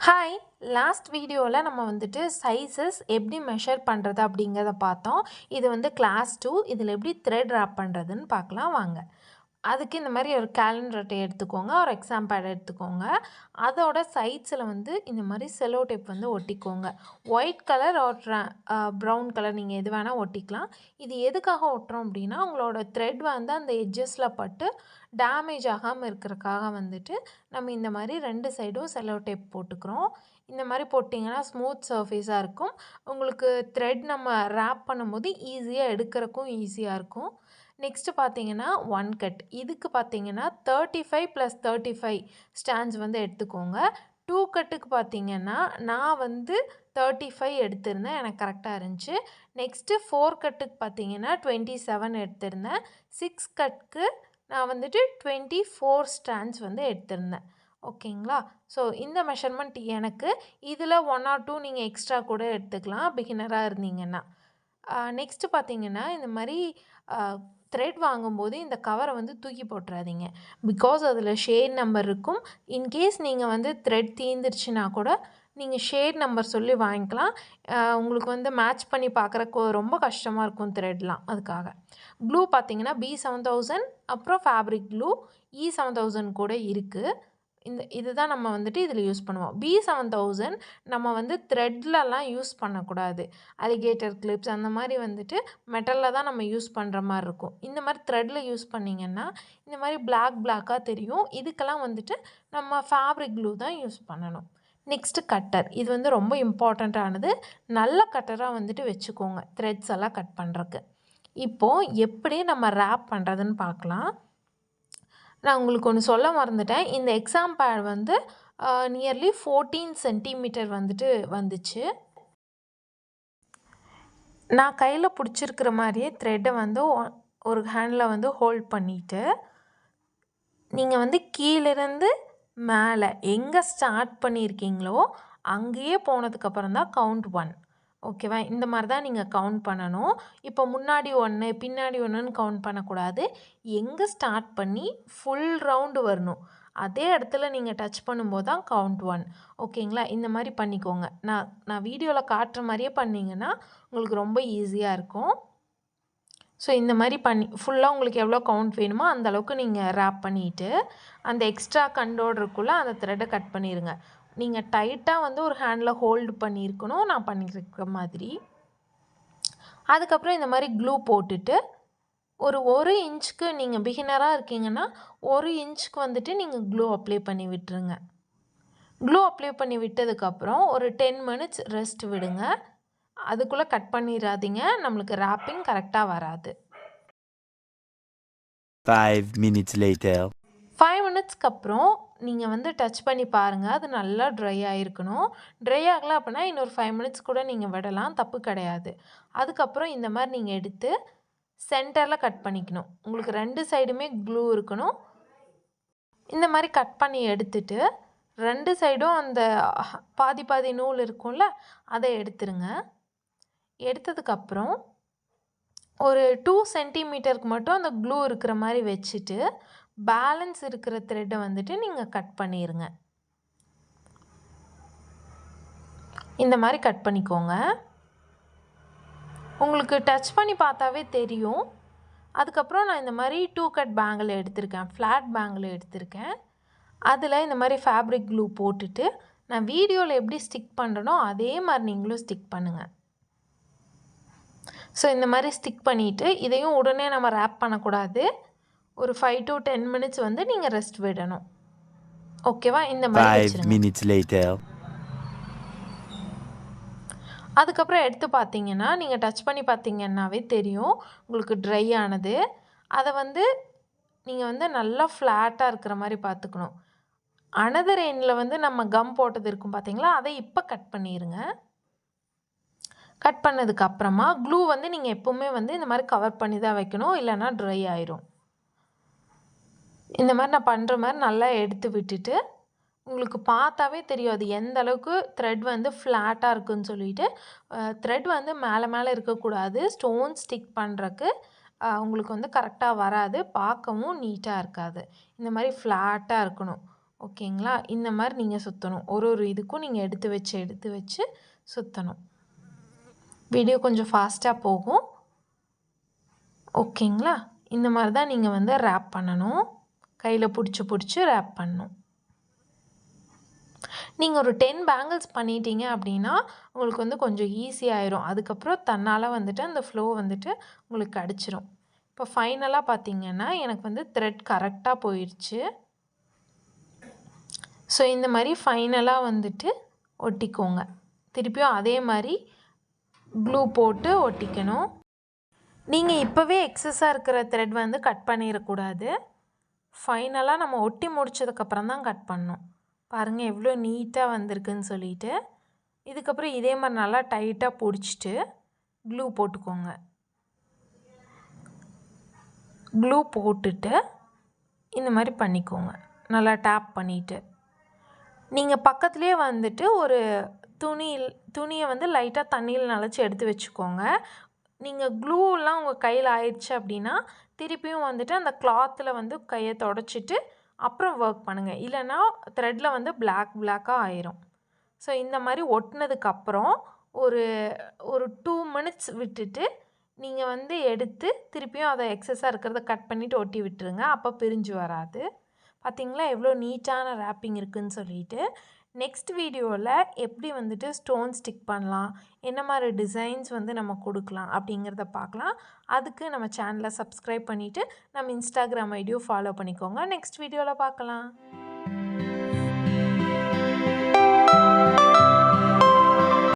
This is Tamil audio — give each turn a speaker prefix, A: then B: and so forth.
A: ஹாய்! லாஸ்ட் வீடியோவில் நம்ம வந்துட்டு சைஸஸ் எப்படி மெஷர் பண்ணுறது அப்படிங்கிறத பார்த்தோம். இது வந்து கிளாஸ் 2 இதில் எப்படி த்ரெட் ரேப் பண்ணுறதுன்னு பார்க்கலாம் வாங்க. அதுக்கு இந்த மாதிரி ஒரு கேலண்டர் அட்டை எடுத்துக்கோங்க, ஒரு எக்ஸாம் பேட் எடுத்துக்கோங்க. அதோட சைட்ஸில் வந்து இந்த மாதிரி செலோ டேப் வந்து ஒட்டிக்கோங்க. White colour or brown colour நீங்கள் எது வேணால் ஒட்டிக்கலாம். இது எதுக்காக ஒட்டுறோம் அப்படின்னா உங்களோட த்ரெட் வந்து அந்த எட்ஜஸில் பட்டு டேமேஜ் ஆகாமல் இருக்கிறதுக்காக வந்துட்டு நம்ம இந்த மாதிரி 2 சைடும் செலோ டேப் போட்டுக்கிறோம். இந்த மாதிரி போட்டிங்கன்னா ஸ்மூத் சர்ஃபேஸாக இருக்கும். உங்களுக்கு த்ரெட் நம்ம ரேப் பண்ணும்போது ஈஸியாக எடுக்கிறக்கும் ஈஸியாக இருக்கும். நெக்ஸ்ட்டு பார்த்தீங்கன்னா 1 கட். இதுக்கு பார்த்தீங்கன்னா 35 + 35 ஸ்டாண்ட்ஸ் வந்து எடுத்துக்கோங்க. 2 கட்டுக்கு பார்த்தீங்கன்னா நான் வந்து 35 எடுத்திருந்தேன், எனக்கு கரெக்டாக இருந்துச்சு. நெக்ஸ்ட்டு 4 கட்டுக்கு பார்த்தீங்கன்னா 27 எடுத்திருந்தேன். 6 கட்டுக்கு நான் வந்துட்டு 24 ஸ்டாண்ட்ஸ் வந்து எடுத்திருந்தேன். ஓகேங்களா? ஸோ இந்த மெஷர்மெண்ட் எனக்கு. இதில் 1 ஆர் 2 நீங்கள் எக்ஸ்ட்ரா கூட எடுத்துக்கலாம் பிகினராக இருந்தீங்கன்னா. நெக்ஸ்ட்டு பார்த்தீங்கன்னா இந்த மாதிரி த்ரெட் வாங்கும்போது இந்த கவரை வந்து தூக்கி போட்டுறாதீங்க. பிகாஸ் அதில் ஷேட் நம்பர் இருக்கும். இன்கேஸ் நீங்கள் வந்து த்ரெட் தீர்ந்துருச்சுன்னா கூட நீங்கள் ஷேட் நம்பர் சொல்லி வாங்கிக்கலாம். உங்களுக்கு வந்து மேட்ச் பண்ணி பார்க்குறக்கு ரொம்ப கஷ்டமாக இருக்கும் த்ரெட்லாம், அதுக்காக. க்ளூ பார்த்தீங்கன்னா B7000 அப்புறம் ஃபேப்ரிக் க்ளூ E7000 கூட இருக்குது. இதுதான் நம்ம வந்துட்டு இதில் யூஸ் பண்ணுவோம். B7000 நம்ம வந்து த்ரெட்லலாம் யூஸ் பண்ணக்கூடாது. அலிகேட்டர் கிளிப்ஸ் அந்த மாதிரி வந்துட்டு மெட்டலில் தான் நம்ம யூஸ் பண்ணுற மாதிரி இருக்கும். இந்த மாதிரி த்ரெட்டில் யூஸ் பண்ணிங்கன்னா இந்த மாதிரி பிளாக்காக தெரியும். இதுக்கெல்லாம் வந்துட்டு நம்ம ஃபேப்ரிக் க்ளூ தான் யூஸ் பண்ணணும். Next cutter. இது வந்து ரொம்ப இம்பார்ட்டண்ட்டானது. நல்ல கட்டராக வந்துட்டு வச்சுக்கோங்க த்ரெட்ஸ் எல்லாம் கட் பண்ணுறக்கு. இப்போது எப்படி நம்ம ரேப் பண்ணுறதுன்னு பார்க்கலாம். நான் உங்களுக்கு ஒன்று சொல்ல மறந்துட்டேன். இந்த எக்ஸாம் பேட் வந்து நியர்லி 14 சென்டிமீட்டர் வந்துட்டு வந்துச்சு. நான் கையில் பிடிச்சிருக்கிற மாதிரியே த்ரெட்டை வந்து ஒரு ஹேண்டில் வந்து ஹோல்ட் பண்ணிவிட்டு நீங்கள் வந்து கீழிருந்து மேலே எங்கே ஸ்டார்ட் பண்ணியிருக்கீங்களோ அங்கேயே போனதுக்கப்புறம் தான் கவுண்ட் 1. ஓகேவா? இந்த மாதிரி தான் நீங்கள் கவுண்ட் பண்ணணும். இப்போ முன்னாடி 1 பின்னாடி 1ன்னு கவுண்ட் பண்ணக்கூடாது. எங்கே ஸ்டார்ட் பண்ணி ஃபுல் ரவுண்டு வரணும் அதே இடத்துல நீங்கள் டச் பண்ணும்போது தான் கவுண்ட் 1. ஓகேங்களா? இந்த மாதிரி பண்ணிக்கோங்க. நான் வீடியோவில் காட்டுற மாதிரியே பண்ணிங்கன்னா உங்களுக்கு ரொம்ப ஈஸியாக இருக்கும். ஸோ இந்த மாதிரி பண்ணி ஃபுல்லாக உங்களுக்கு எவ்வளோ கவுண்ட் வேணுமோ அந்த அளவுக்கு நீங்கள் ரேப் பண்ணிவிட்டு அந்த எக்ஸ்ட்ரா கண்டோடு இருக்குள்ளே அந்த த்ரெட்டை கட் பண்ணிடுங்க. நீங்கள் டைட்டாக வந்து ஒரு ஹேண்டில் ஹோல்டு பண்ணியிருக்கணும், நான் பண்ணியிருக்க மாதிரி. அதுக்கப்புறம் இந்த மாதிரி க்ளூ போட்டுட்டு ஒரு இன்ச்சுக்கு நீங்கள் பிகினராக இருக்கீங்கன்னா 1 இன்ச்சுக்கு வந்துட்டு நீங்கள் க்ளூ அப்ளை பண்ணி விட்டுருங்க. க்ளூ அப்ளை பண்ணி விட்டதுக்கப்புறம் ஒரு 10 மினிட்ஸ் ரெஸ்ட் விடுங்க. அதுக்குள்ளே கட் பண்ணிடாதீங்க, நம்மளுக்கு ரேப்பிங் கரெக்டாக வராது.
B: 5 minutes later.
A: 5 மினிட்ஸ்க்கு அப்புறம் நீங்கள் வந்து டச் பண்ணி பாருங்கள். அது நல்லா ட்ரை ஆகிருக்கணும். ட்ரை ஆகலை அப்படின்னா இன்னொரு 5 மினிட்ஸ் கூட நீங்கள் விடலாம், தப்பு கிடையாது. அதுக்கப்புறம் இந்த மாதிரி நீங்கள் எடுத்து சென்டரில் கட் பண்ணிக்கணும். உங்களுக்கு 2 சைடுமே க்ளூ இருக்கணும். இந்த மாதிரி கட் பண்ணி எடுத்துட்டு 2 சைடும் அந்த பாதி நூல் இருக்கும்ல அதை எடுத்துருங்க. எடுத்ததுக்கப்புறம் ஒரு 2 சென்டிமீட்டருக்கு மட்டும் அந்த க்ளூ இருக்கிற மாதிரி வச்சுட்டு பேலன்ஸ் இருக்கிற த்ரெட்டை வந்துட்டு நீங்கள் கட் பண்ணிடுங்க. இந்த மாதிரி கட் பண்ணிக்கோங்க. உங்களுக்கு டச் பண்ணி பார்த்தாவே தெரியும். அதுக்கப்புறம் நான் இந்த மாதிரி 2 கட் பேங்கிள் எடுத்திருக்கேன், ஃப்ளாட் பேங்கிள் எடுத்திருக்கேன். அதில் இந்த மாதிரி ஃபேப்ரிக் க்ளூ போட்டுட்டு நான் வீடியோவில் எப்படி ஸ்டிக் பண்ணுறனோ அதே மாதிரி நீங்களும் ஸ்டிக் பண்ணுங்கள். ஸோ இந்த மாதிரி ஸ்டிக் பண்ணிவிட்டு இதையும் உடனே நம்ம ரேப் பண்ணக்கூடாது. ஒரு 5 to 10 மினிட்ஸ் வந்து நீங்கள் ரெஸ்ட் விடணும். ஓகேவா? இந்த மாதிரி
B: 5
A: வச்சுருங்க.
B: minutes later.
A: அதுக்கப்புறம் எடுத்து பார்த்தீங்கன்னா நீங்கள் டச் பண்ணி பார்த்தீங்கன்னாவே தெரியும் உங்களுக்கு ட்ரை ஆனது. அதை வந்து நீங்கள் வந்து நல்லா ஃப்ளாட்டாக இருக்கிற மாதிரி பார்த்துக்கணும். அனதர் எண்டில் வந்து நம்ம கம் போட்டது இருக்கும் பார்த்தீங்களா, அதை இப்போ கட் பண்ணிடுங்க. கட் பண்ணதுக்கப்புறமா க்ளூ வந்து நீங்கள் எப்போவுமே வந்து இந்த மாதிரி கவர் பண்ணி தான் வைக்கணும், இல்லைன்னா ட்ரை ஆயிரும். இந்த மாதிரி நான் பண்ணுற மாதிரி நல்லா எடுத்து விட்டுட்டு உங்களுக்கு பார்த்தாவே தெரியும் அது எந்த அளவுக்கு த்ரெட் வந்து ஃப்ளாட்டாக இருக்குன்னு சொல்லிட்டு. த்ரெட் வந்து மேலே இருக்கக்கூடாது. ஸ்டோன் ஸ்டிக் பண்ணுறக்கு உங்களுக்கு வந்து கரெக்டாக வராது, பார்க்கவும் நீட்டாக இருக்காது. இந்த மாதிரி ஃப்ளாட்டாக இருக்கணும். ஓகேங்களா? இந்த மாரி நீங்க சுத்தணும். ஒரு இதுக்கும் நீங்க எடுத்து வச்சு சுத்தணும். வீடியோ கொஞ்சம் ஃபாஸ்ட்டா போகும். ஓகேங்களா? இந்த மாரி தான் நீங்க வந்து ராப் பண்ணணும். கையில புடிச்சு ராப் பண்ணணும். நீங்க ஒரு 10 பேங்கிள்ஸ் பண்ணிட்டீங்க அப்படின்னா, உங்களுக்கு வந்து கொஞ்சம் ஈஸியாயிரும். அதுக்கப்புறம் தன்னால வந்துட்டு அந்த ஃப்ளோ வந்துட்டு உங்களுக்கு கிடைச்சிரும். இப்போ ஃபைனலா பார்த்தீங்கன்னா, எனக்கு வந்து த்ரெட் கரெக்ட்டா போயிருச்சு. ஸோ இந்த மாரி ஃபைனலா வந்துட்டு ஒட்டிக்கோங்க. திருப்பியும் அதே மாரி க்ளூ போட்டு ஒட்டிக்கணும். நீங்க இப்பவே எக்ஸஸா இருக்கிற த்ரெட் வந்து கட் பண்ணிறக்கூடாது. ஃபைனலா நம்ம ஒட்டி முடிச்சதுக்கப்புறம் தான் கட் பண்ணணும். பாருங்க எவ்வளோ நீட்டா வந்திருக்குன்னு சொல்லிட்டு. இதுக்கப்புறம் இதே மாரி நல்லா டைட்டா புடிச்சிட்டு க்ளூ போட்டுக்கோங்க. க்ளூ போட்டுட்டு இந்த மாரி பண்ணிக்கோங்க. நல்லா டேப் பண்ணிட்டு. நீங்க பக்கத்திலேயே வந்துட்டு ஒரு துணிய வந்து லைட்டா தண்ணீல நனைச்சு எடுத்து வச்சுக்கோங்க. நீங்க க்ளூலாம் உங்க கையில ஆயிடுச்சு அப்படின்னா, திருப்பியும் வந்துட்டு அந்த கிளாத்ல வந்து கைய தொடச்சிட்டு அப்புறம் வொர்க் பண்ணுங்க. இல்லன்னா த்ரெட்ல வந்து பிளாக்கா ஆயிரும். ஸோ இந்த மாரி ஒட்டுனதுக்கப்புறம் ஒரு ஒரு 2 மினிட்ஸ் விட்டுட்டு, நீங்க வந்து எடுத்து திருப்பியும் அத எக்ஸஸா இருக்கிறத கட் பண்ணிட்டு ஒட்டி விட்டுருங்க. அப்போ பிரிஞ்சு வராது. பார்த்தீங்களா எவ்வளோ நீட்டான ராப்பிங் இருக்குன்னு சொல்லிட்டு. நெக்ஸ்ட் வீடியோல எப்படி வந்துட்டு ஸ்டோன் ஸ்டிக் பண்ணலாம், என்ன மாரி டிசைன்ஸ் வந்து நம்ம குடுக்கலாம் அப்படிங்கிறத பார்க்கலாம். அதுக்கு நம்ம சேனல சப்ஸ்கிரைப் பண்ணிட்டு, நம்ம Instagram ஐடியும் ஃபாலோ பண்ணிக்கோங்க. நெக்ஸ்ட் வீடியோல பார்க்கலாம்.